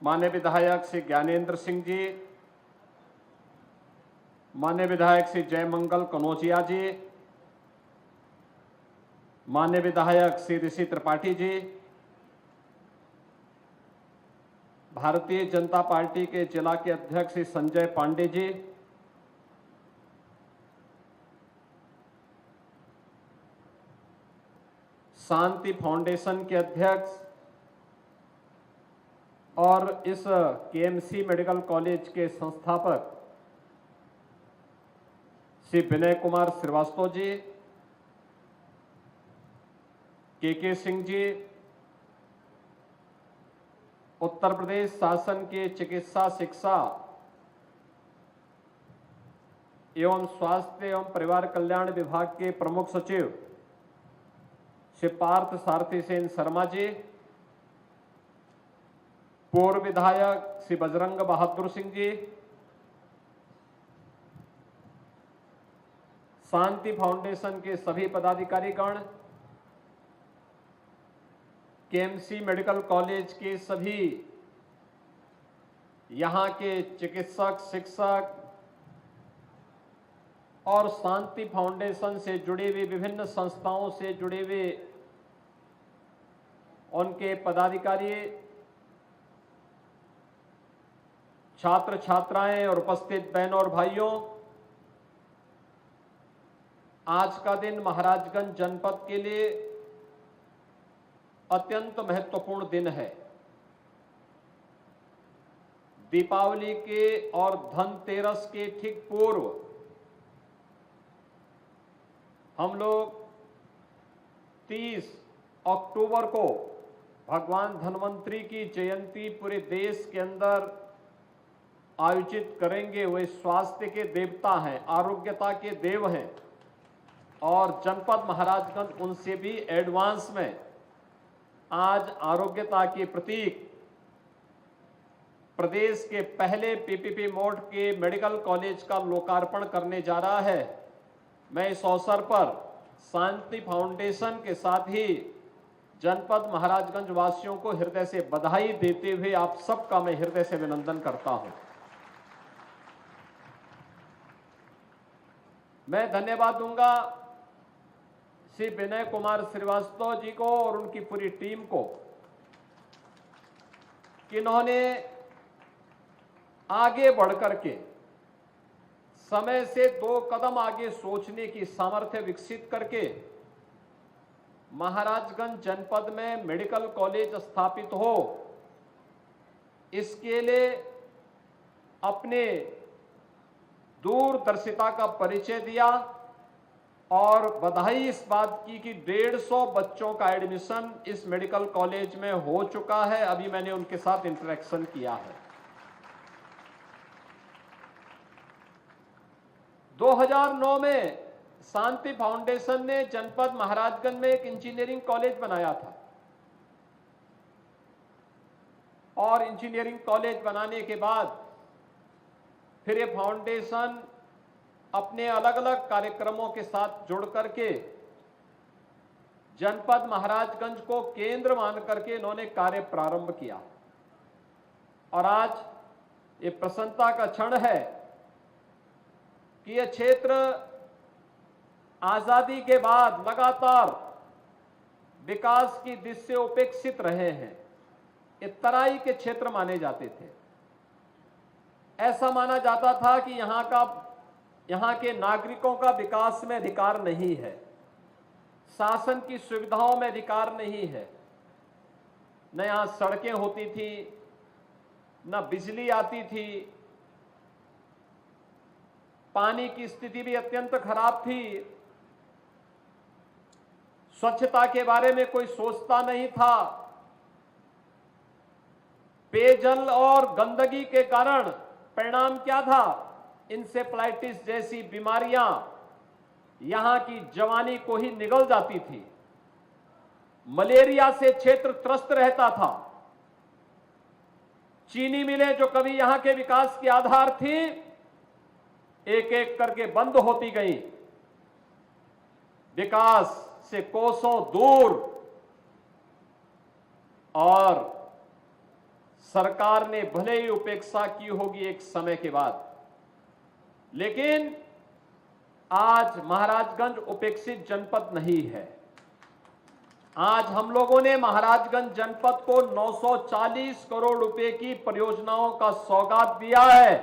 माननीय विधायक श्री ज्ञानेंद्र सिंह जी, माननीय विधायक श्री जयमंगल कनौजिया जी, माननीय विधायक श्री ऋषि त्रिपाठी जी, भारतीय जनता पार्टी के जिला के अध्यक्ष श्री संजय पांडे जी, शांति फाउंडेशन के अध्यक्ष और इस केएमसी मेडिकल कॉलेज के संस्थापक श्री विनय कुमार श्रीवास्तव जी, के सिंह जी, उत्तर प्रदेश शासन के चिकित्सा शिक्षा एवं स्वास्थ्य एवं परिवार कल्याण विभाग के प्रमुख सचिव श्री पार्थ सारथी सेन शर्मा जी, पूर्व विधायक श्री बजरंग बहादुर सिंह जी, शांति फाउंडेशन के सभी पदाधिकारीगण, केएमसी मेडिकल कॉलेज के सभी यहां के चिकित्सक, शिक्षक और शांति फाउंडेशन से जुड़े हुए विभिन्न संस्थाओं से जुड़े हुए उनके पदाधिकारी, छात्र छात्राएं और उपस्थित बहनों और भाइयों, आज का दिन महाराजगंज जनपद के लिए अत्यंत महत्वपूर्ण दिन है। दीपावली के और धनतेरस के ठीक पूर्व हम लोग 30 अक्टूबर को भगवान धन्वंतरी की जयंती पूरे देश के अंदर आयोजित करेंगे। वे स्वास्थ्य के देवता हैं, आरोग्यता के देव हैं और जनपद महाराजगंज उनसे भी एडवांस में आज आरोग्यता के प्रतीक प्रदेश के पहले पीपीपी मोड के मेडिकल कॉलेज का लोकार्पण करने जा रहा है। मैं इस अवसर पर शांति फाउंडेशन के साथ ही जनपद महाराजगंज वासियों को हृदय से बधाई देते हुए आप सबका मैं हृदय से अभिनंदन करता हूं। मैं धन्यवाद दूंगा श्री विनय कुमार श्रीवास्तव जी को और उनकी पूरी टीम को कि इन्होंने आगे बढ़कर के समय से 2 कदम आगे सोचने की सामर्थ्य विकसित करके महाराजगंज जनपद में मेडिकल कॉलेज स्थापित हो, इसके लिए अपने दूरदर्शिता का परिचय दिया और बधाई इस बात की कि 150 बच्चों का एडमिशन इस मेडिकल कॉलेज में हो चुका है। अभी मैंने उनके साथ इंटरेक्शन किया है। 2009 में शांति फाउंडेशन ने जनपद महाराजगंज में एक इंजीनियरिंग कॉलेज बनाया था और इंजीनियरिंग कॉलेज बनाने के बाद फिर ये फाउंडेशन अपने अलग अलग कार्यक्रमों के साथ जुड़ करके जनपद महाराजगंज को केंद्र मान करके इन्होंने कार्य प्रारंभ किया और आज ये प्रसन्नता का क्षण है कि यह क्षेत्र आजादी के बाद लगातार विकास की दिशा से उपेक्षित रहे हैं। ये तराई के क्षेत्र माने जाते थे। ऐसा माना जाता था कि यहाँ के नागरिकों का विकास में अधिकार नहीं है, शासन की सुविधाओं में अधिकार नहीं है। न यहाँ सड़कें होती थी, न बिजली आती थी, पानी की स्थिति भी अत्यंत खराब थी, स्वच्छता के बारे में कोई सोचता नहीं था। पेयजल और गंदगी के कारण परिणाम क्या था? इंसेफ्लाइटिस जैसी बीमारियां यहां की जवानी को ही निगल जाती थी। मलेरिया से क्षेत्र त्रस्त रहता था। चीनी मिलें जो कभी यहां के विकास की आधार थी, एक एक करके बंद होती गई। विकास से कोसों दूर और सरकार ने भले ही उपेक्षा की होगी एक समय के बाद, लेकिन आज महाराजगंज उपेक्षित जनपद नहीं है। आज हम लोगों ने महाराजगंज जनपद को 940 करोड़ रुपए की परियोजनाओं का सौगात दिया है।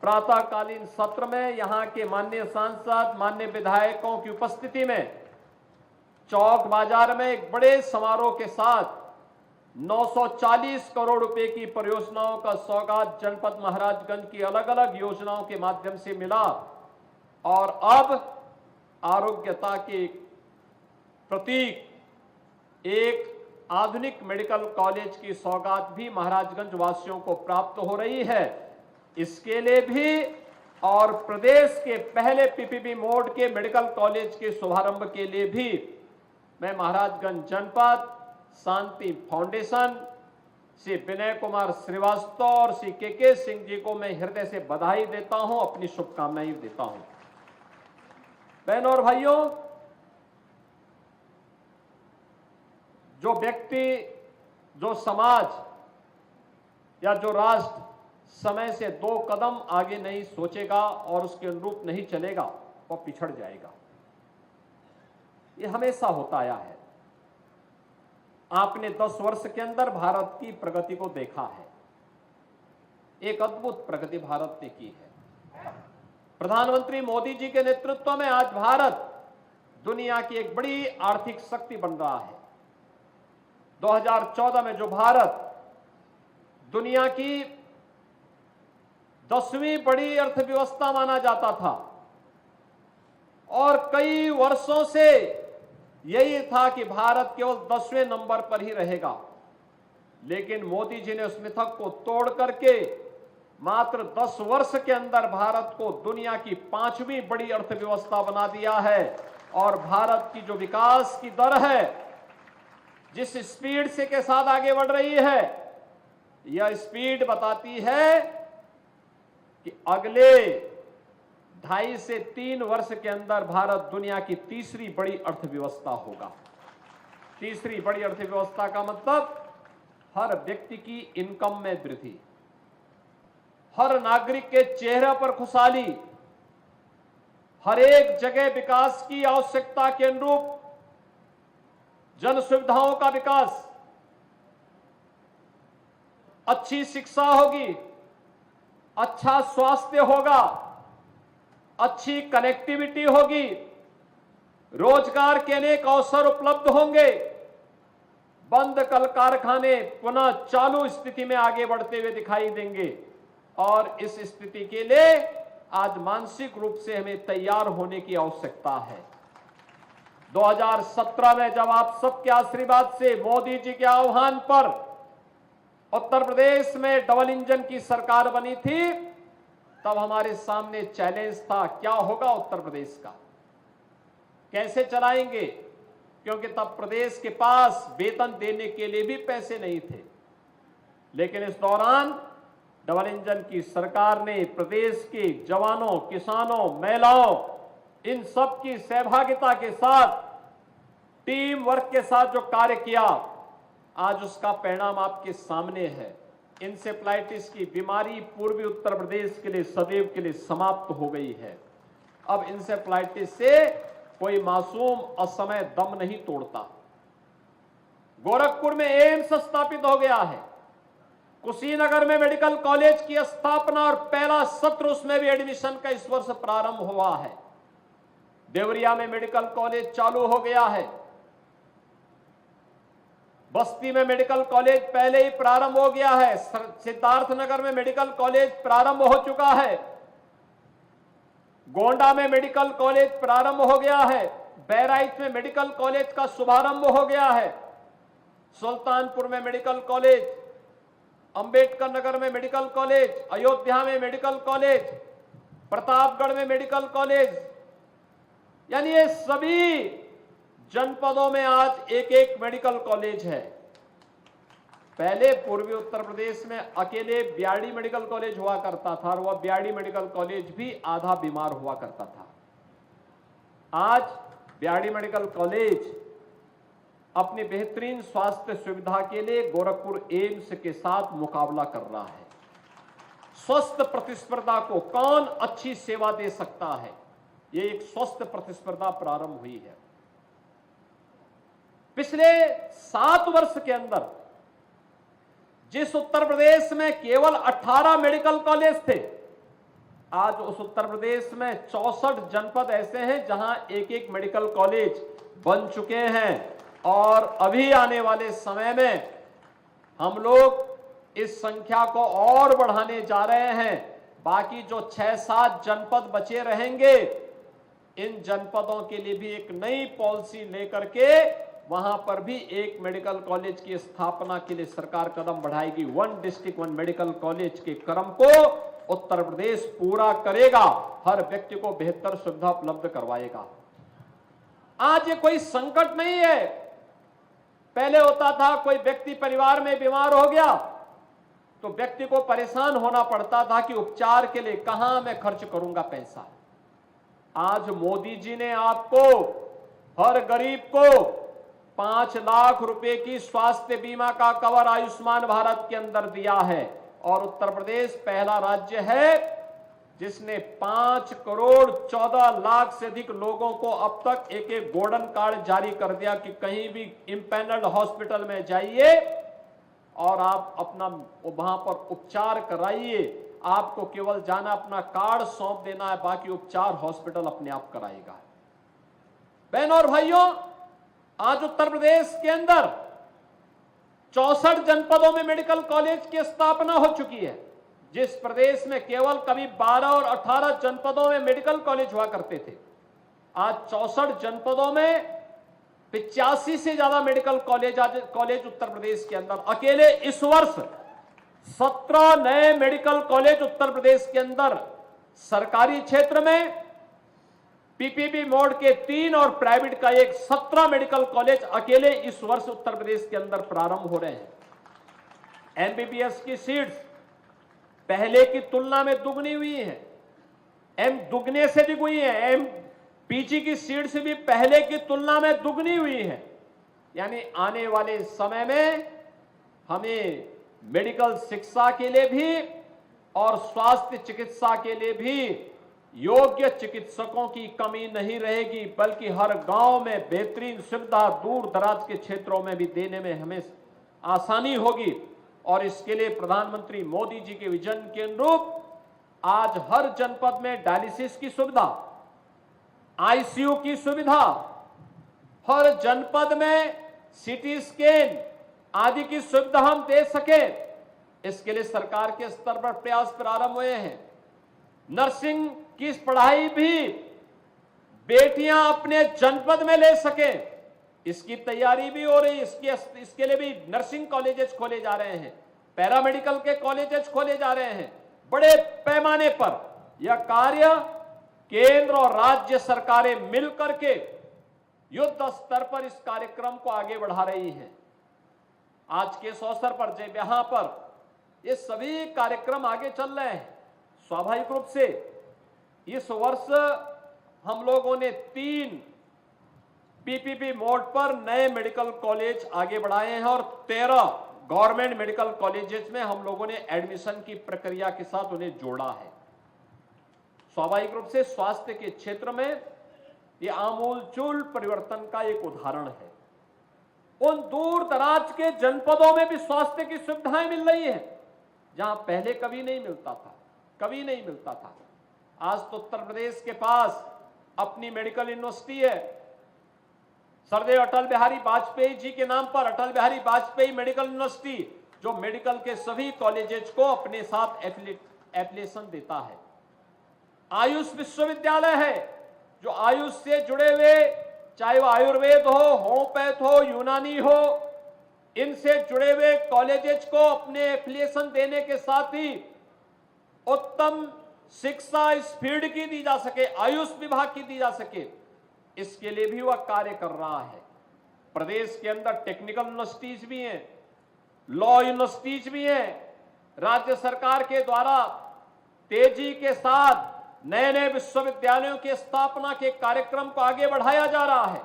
प्रातःकालीन सत्र में यहां के माननीय सांसद, माननीय विधायकों की उपस्थिति में चौक बाजार में एक बड़े समारोह के साथ 940 करोड़ रुपए की परियोजनाओं का सौगात जनपद महाराजगंज की अलग अलग योजनाओं के माध्यम से मिला और अब आरोग्यता के प्रतीक एक आधुनिक मेडिकल कॉलेज की सौगात भी महाराजगंज वासियों को प्राप्त हो रही है। इसके लिए भी और प्रदेश के पहले पीपीपी मोड के मेडिकल कॉलेज के शुभारंभ के लिए भी मैं महाराजगंज जनपद शांति फाउंडेशन श्री विनय कुमार श्रीवास्तव और श्री के सिंह जी को मैं हृदय से बधाई देता हूं, अपनी शुभकामनाएं देता हूं। बहनों और भाइयों, जो व्यक्ति, जो समाज या जो राष्ट्र समय से 2 कदम आगे नहीं सोचेगा और उसके अनुरूप नहीं चलेगा, वह पिछड़ जाएगा। ये हमेशा होता आया है। आपने 10 वर्ष के अंदर भारत की प्रगति को देखा है। एक अद्भुत प्रगति भारत ने की है। प्रधानमंत्री मोदी जी के नेतृत्व में आज भारत दुनिया की एक बड़ी आर्थिक शक्ति बन रहा है। 2014 में जो भारत दुनिया की 10वीं बड़ी अर्थव्यवस्था माना जाता था और कई वर्षों से यही था कि भारत केवल 10वें नंबर पर ही रहेगा, लेकिन मोदी जी ने उस मिथक को तोड़ करके मात्र 10 वर्ष के अंदर भारत को दुनिया की 5वीं बड़ी अर्थव्यवस्था बना दिया है। और भारत की जो विकास की दर है, जिस स्पीड से के साथ आगे बढ़ रही है, यह स्पीड बताती है कि अगले 2.5 से 3 वर्ष के अंदर भारत दुनिया की तीसरी बड़ी अर्थव्यवस्था होगा। तीसरी बड़ी अर्थव्यवस्था का मतलब हर व्यक्ति की इनकम में वृद्धि, हर नागरिक के चेहरे पर खुशहाली, हर एक जगह विकास की आवश्यकता के अनुरूप जन सुविधाओं का विकास, अच्छी शिक्षा होगी, अच्छा स्वास्थ्य होगा, अच्छी कनेक्टिविटी होगी, रोजगार के अनेक अवसर उपलब्ध होंगे, बंद कल कारखाने पुनः चालू स्थिति में आगे बढ़ते हुए दिखाई देंगे। और इस स्थिति के लिए आज मानसिक रूप से हमें तैयार होने की आवश्यकता है। 2017 में जब आप सबके आशीर्वाद से मोदी जी के आह्वान पर उत्तर प्रदेश में डबल इंजन की सरकार बनी थी, तब हमारे सामने चैलेंज था, क्या होगा उत्तर प्रदेश का, कैसे चलाएंगे, क्योंकि तब प्रदेश के पास वेतन देने के लिए भी पैसे नहीं थे। लेकिन इस दौरान डबल इंजन की सरकार ने प्रदेश के जवानों, किसानों, महिलाओं, इन सब की सहभागिता के साथ, टीम वर्क के साथ जो कार्य किया, आज उसका परिणाम आपके सामने है। इंसेफ्लाइटिस की बीमारी पूर्वी उत्तर प्रदेश के लिए सदैव के लिए समाप्त हो गई है। अब इंसेफ्लाइटिस से कोई मासूम असमय दम नहीं तोड़ता। गोरखपुर में एम्स स्थापित हो गया है। कुशीनगर में मेडिकल कॉलेज की स्थापना और पहला सत्र उसमें भी एडमिशन का इस वर्ष प्रारंभ हुआ है। देवरिया में मेडिकल कॉलेज चालू हो गया है। बस्ती में मेडिकल कॉलेज पहले ही प्रारंभ हो गया है। सिद्धार्थनगर में मेडिकल कॉलेज प्रारंभ हो चुका है। गोंडा में मेडिकल कॉलेज प्रारंभ हो गया है। बहराइच में मेडिकल कॉलेज का शुभारंभ हो गया है। सुल्तानपुर में मेडिकल कॉलेज, अंबेडकर नगर में मेडिकल कॉलेज, अयोध्या में मेडिकल कॉलेज, प्रतापगढ़ में मेडिकल कॉलेज, यानी ये सभी जनपदों में आज एक एक मेडिकल कॉलेज है। पहले पूर्वी उत्तर प्रदेश में अकेले ब्याड़ी मेडिकल कॉलेज हुआ करता था और वह ब्याड़ी मेडिकल कॉलेज भी आधा बीमार हुआ करता था। आज ब्याड़ी मेडिकल कॉलेज अपनी बेहतरीन स्वास्थ्य सुविधा के लिए गोरखपुर एम्स के साथ मुकाबला कर रहा है। स्वस्थ प्रतिस्पर्धा को कौन अच्छी सेवा दे सकता है, ये एक स्वस्थ प्रतिस्पर्धा प्रारंभ हुई है। पिछले 7 वर्ष के अंदर जिस उत्तर प्रदेश में केवल 18 मेडिकल कॉलेज थे, आज उस उत्तर प्रदेश में 64 जनपद ऐसे हैं जहां एक एक मेडिकल कॉलेज बन चुके हैं और अभी आने वाले समय में हम लोग इस संख्या को और बढ़ाने जा रहे हैं। बाकी जो 6-7 जनपद बचे रहेंगे, इन जनपदों के लिए भी एक नई पॉलिसी लेकर के वहां पर भी एक मेडिकल कॉलेज की स्थापना के लिए सरकार कदम बढ़ाएगी। 1 डिस्ट्रिक्ट 1 मेडिकल कॉलेज के क्रम को उत्तर प्रदेश पूरा करेगा, हर व्यक्ति को बेहतर सुविधा उपलब्ध करवाएगा। आज ये कोई संकट नहीं है। पहले होता था कोई व्यक्ति परिवार में बीमार हो गया तो व्यक्ति को परेशान होना पड़ता था कि उपचार के लिए कहां मैं खर्च करूंगा पैसा। आज मोदी जी ने आपको, हर गरीब को 5 लाख रुपए की स्वास्थ्य बीमा का कवर आयुष्मान भारत के अंदर दिया है और उत्तर प्रदेश पहला राज्य है जिसने 5 करोड़ 14 लाख से अधिक लोगों को अब तक एक गोल्डन कार्ड जारी कर दिया कि कहीं भी इंपैनल्ड हॉस्पिटल में जाइए और आप अपना वहां पर उपचार कराइए। आपको केवल जाना, अपना कार्ड सौंप देना है, बाकी उपचार हॉस्पिटल अपने आप कराएगा। बहनों और भाइयों, आज उत्तर प्रदेश के अंदर 64 जनपदों में मेडिकल कॉलेज की स्थापना हो चुकी है। जिस प्रदेश में केवल कभी 12 और 18 जनपदों में मेडिकल कॉलेज हुआ करते थे, आज 64 जनपदों में 85 से ज्यादा मेडिकल कॉलेज उत्तर प्रदेश के अंदर। अकेले इस वर्ष 17 नए मेडिकल कॉलेज उत्तर प्रदेश के अंदर, सरकारी क्षेत्र में पीपीपी मोड के 3 और प्राइवेट का 17 मेडिकल कॉलेज अकेले इस वर्ष उत्तर प्रदेश के अंदर प्रारंभ हो रहे हैं। एमबीबीएस की सीट्स पहले की तुलना में दुगनी हुई है, दुगने से भी हुई है। पीजी की सीट्स भी पहले की तुलना में दुगनी हुई है। यानी आने वाले समय में हमें मेडिकल शिक्षा के लिए भी और स्वास्थ्य चिकित्सा के लिए भी योग्य चिकित्सकों की कमी नहीं रहेगी, बल्कि हर गांव में बेहतरीन सुविधा दूर दराज के क्षेत्रों में भी देने में हमें आसानी होगी। और इसके लिए प्रधानमंत्री मोदी जी के विजन के अनुरूप आज हर जनपद में डायलिसिस की सुविधा, आईसीयू की सुविधा, हर जनपद में सीटी स्कैन आदि की सुविधा हम दे सके, इसके लिए सरकार के स्तर पर प्रयास प्रारंभ हुए हैं। नर्सिंग की पढ़ाई भी बेटियां अपने जनपद में ले सके, इसकी तैयारी भी हो रही। इसके लिए भी नर्सिंग कॉलेजेस खोले जा रहे हैं, पैरामेडिकल के कॉलेजेस खोले जा रहे हैं। बड़े पैमाने पर यह कार्य केंद्र और राज्य सरकारें मिलकर के युद्ध स्तर पर इस कार्यक्रम को आगे बढ़ा रही हैं। आज के इस अवसर पर जब यहां पर ये सभी कार्यक्रम आगे चल रहे हैं, स्वाभाविक रूप से इस वर्ष हम लोगों ने 3 पीपीपी मोड पर नए मेडिकल कॉलेज आगे बढ़ाए हैं और 13 गवर्नमेंट मेडिकल कॉलेजेस में हम लोगों ने एडमिशन की प्रक्रिया के साथ उन्हें जोड़ा है। स्वाभाविक रूप से स्वास्थ्य के क्षेत्र में यह आमूलचूल परिवर्तन का एक उदाहरण है। उन दूर दराज के जनपदों में भी स्वास्थ्य की सुविधाएं मिल रही हैं जहां पहले कभी नहीं मिलता था। आज तो उत्तर प्रदेश के पास अपनी मेडिकल यूनिवर्सिटी है। सरदेव अटल बिहारी वाजपेयी जी के नाम पर अटल बिहारी वाजपेयी मेडिकल यूनिवर्सिटी, जो मेडिकल के सभी कॉलेजेस को अपने साथ एफिलिएशन देता है। आयुष विश्वविद्यालय है, जो आयुष से जुड़े हुए, चाहे वो आयुर्वेद हो, होम्योपैथ हो, यूनानी हो, इनसे जुड़े हुए कॉलेजेस को अपने एफिलिएशन देने के साथ ही उत्तम शिक्षा इस फील्ड की दी जा सके, आयुष विभाग की दी जा सके, इसके लिए भी वह कार्य कर रहा है। प्रदेश के अंदर टेक्निकल यूनिवर्सिटीज भी हैं, लॉ यूनिवर्सिटीज भी हैं। राज्य सरकार के द्वारा तेजी के साथ नए नए विश्वविद्यालयों की स्थापना के कार्यक्रम को आगे बढ़ाया जा रहा है।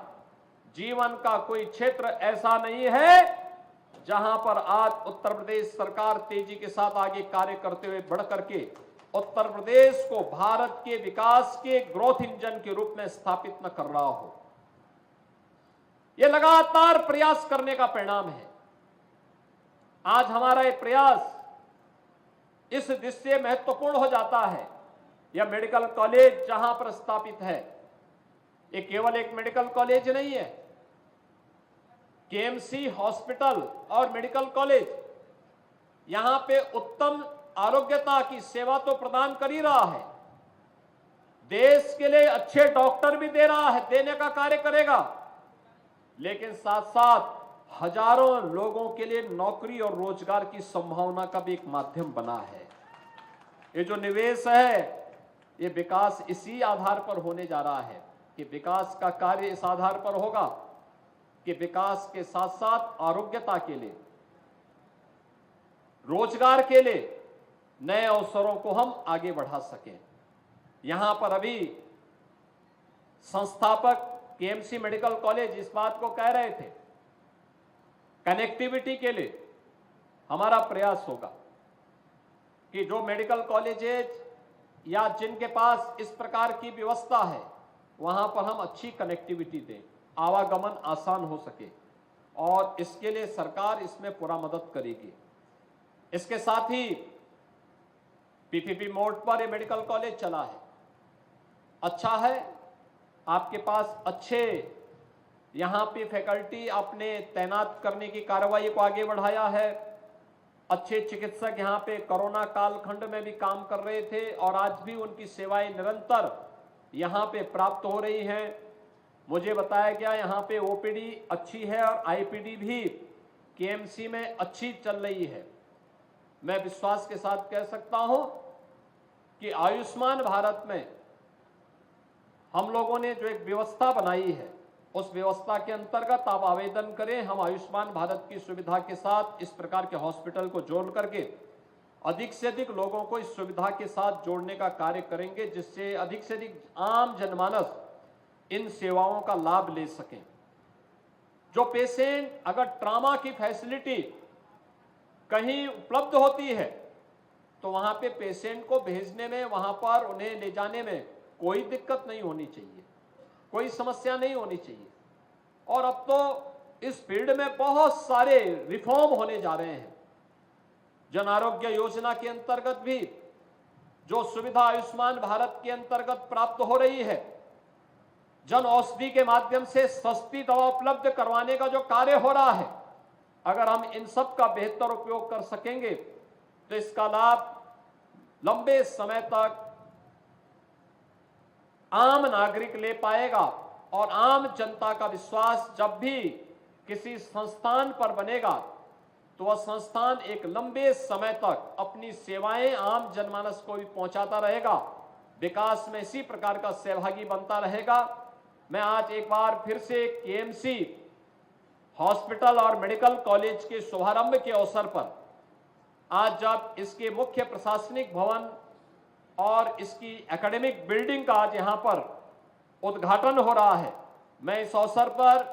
जीवन का कोई क्षेत्र ऐसा नहीं है जहां पर आज उत्तर प्रदेश सरकार तेजी के साथ आगे कार्य करते हुए बढ़ करके उत्तर प्रदेश को भारत के विकास के ग्रोथ इंजन के रूप में स्थापित न कर रहा हो। यह लगातार प्रयास करने का परिणाम है। आज हमारा यह प्रयास इस दृष्टि से महत्वपूर्ण हो जाता है। यह मेडिकल कॉलेज जहां पर स्थापित है, ये केवल एक मेडिकल कॉलेज नहीं है। केएमसी हॉस्पिटल और मेडिकल कॉलेज यहां पे उत्तम आरोग्यता की सेवा तो प्रदान कर ही रहा है, देश के लिए अच्छे डॉक्टर भी दे रहा है, देने का कार्य करेगा, लेकिन साथ साथ हजारों लोगों के लिए नौकरी और रोजगार की संभावना का भी एक माध्यम बना है। ये जो निवेश है, ये विकास इसी आधार पर होने जा रहा है कि विकास का कार्य इस आधार पर होगा कि विकास के साथ साथ आरोग्यता के लिए, रोजगार के लिए नए अवसरों को हम आगे बढ़ा सकें। यहां पर अभी संस्थापक केएमसी मेडिकल कॉलेज इस बात को कह रहे थे, कनेक्टिविटी के लिए हमारा प्रयास होगा कि जो मेडिकल कॉलेजेज या जिनके पास इस प्रकार की व्यवस्था है, वहां पर हम अच्छी कनेक्टिविटी दें, आवागमन आसान हो सके, और इसके लिए सरकार इसमें पूरा मदद करेगी। इसके साथ ही पीपीपी मोड पर ये मेडिकल कॉलेज चला है, अच्छा है, आपके पास अच्छे यहां पे फैकल्टी आपने तैनात करने की कार्रवाई को आगे बढ़ाया है। अच्छे चिकित्सक यहां पे कोरोना कालखंड में भी काम कर रहे थे और आज भी उनकी सेवाएं निरंतर यहां पे प्राप्त हो रही हैं। मुझे बताया गया यहां पे ओपीडी अच्छी है और आईपीडी भी केएमसी में अच्छी चल रही है। मैं विश्वास के साथ कह सकता हूं कि आयुष्मान भारत में हम लोगों ने जो एक व्यवस्था बनाई है, उस व्यवस्था के अंतर्गत आप आवेदन करें, हम आयुष्मान भारत की सुविधा के साथ इस प्रकार के हॉस्पिटल को जोड़ करके अधिक से अधिक लोगों को इस सुविधा के साथ जोड़ने का कार्य करेंगे, जिससे अधिक से अधिक आम जनमानस इन सेवाओं का लाभ ले सकें। जो पेशेंट अगर ट्रॉमा की फैसिलिटी कहीं उपलब्ध होती है तो वहां पे पेशेंट को भेजने में, वहां पर उन्हें ले जाने में कोई दिक्कत नहीं होनी चाहिए, कोई समस्या नहीं होनी चाहिए। और अब तो इस फील्ड में बहुत सारे रिफॉर्म होने जा रहे हैं। जन आरोग्य योजना के अंतर्गत भी जो सुविधा आयुष्मान भारत के अंतर्गत प्राप्त हो रही है, जन औषधि के माध्यम से सस्ती दवा उपलब्ध करवाने का जो कार्य हो रहा है, अगर हम इन सब का बेहतर उपयोग कर सकेंगे तो इसका लाभ लंबे समय तक आम नागरिक ले पाएगा। और आम जनता का विश्वास जब भी किसी संस्थान पर बनेगा तो वह संस्थान एक लंबे समय तक अपनी सेवाएं आम जनमानस को भी पहुंचाता रहेगा, विकास में इसी प्रकार का सहभागी बनता रहेगा। मैं आज एक बार फिर से केएमसी हॉस्पिटल और मेडिकल कॉलेज के शुभारंभ के अवसर पर, आज जब इसके मुख्य प्रशासनिक भवन और इसकी एकेडमिक बिल्डिंग का आज यहां पर उद्घाटन हो रहा है, मैं इस अवसर पर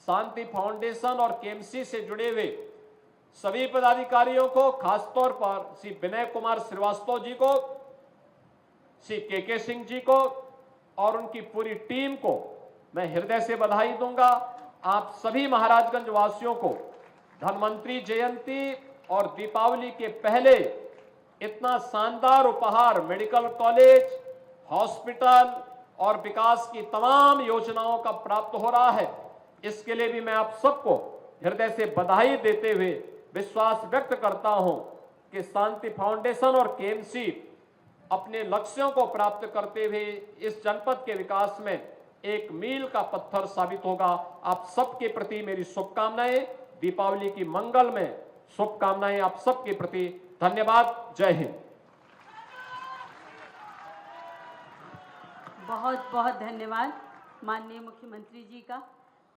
शांति फाउंडेशन और केएमसी से जुड़े हुए सभी पदाधिकारियों को, खासतौर पर श्री विनय कुमार श्रीवास्तव जी को, श्री के सिंह जी को और उनकी पूरी टीम को मैं हृदय से बधाई दूंगा। आप सभी महाराजगंज वासियों को धन्वंतरी जयंती और दीपावली के पहले इतना शानदार उपहार मेडिकल कॉलेज, हॉस्पिटल और विकास की तमाम योजनाओं का प्राप्त हो रहा है। इसके लिए भी मैं आप सबको हृदय से बधाई देते हुए विश्वास व्यक्त करता हूं कि शांति फाउंडेशन और केएमसी अपने लक्ष्यों को प्राप्त करते हुए इस जनपद के विकास में एक मील का पत्थर साबित होगा। आप सबके प्रति मेरी शुभकामनाएं, दीपावली की मंगल में शुभकामनाएं आप सबके प्रति। धन्यवाद। जय हिंद। बहुत बहुत धन्यवाद माननीय मुख्यमंत्री जी का।